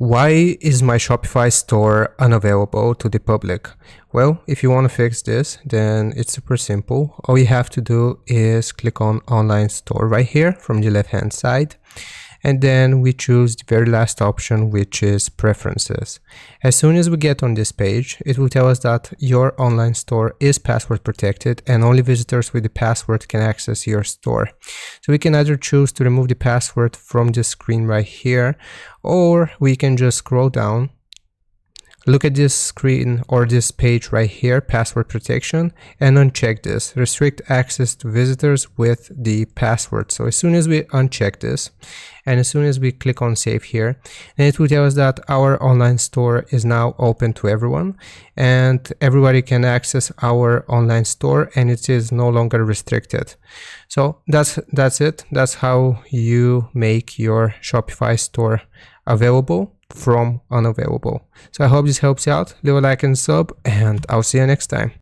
Why is my Shopify store unavailable to the public? Well, if you want to fix this, then it's super simple. All you have to do is click on Online Store right here from the left hand side. And then we choose the very last option, which is Preferences. As soon as we get on this page, it will tell us that your online store is password protected and only visitors with the password can access your store. So we can either choose to remove the password from the screen right here, or we can just scroll down, look at this screen or this page right here, password protection, and uncheck this, restrict access to visitors with the password. So as soon as we uncheck this, and as soon as we click on save here, then it will tell us that our online store is now open to everyone and everybody can access our online store and it is no longer restricted. So that's it. That's how you make your Shopify store available from unavailable. So I hope this helps you out. Leave a like and sub, and I'll see you next time.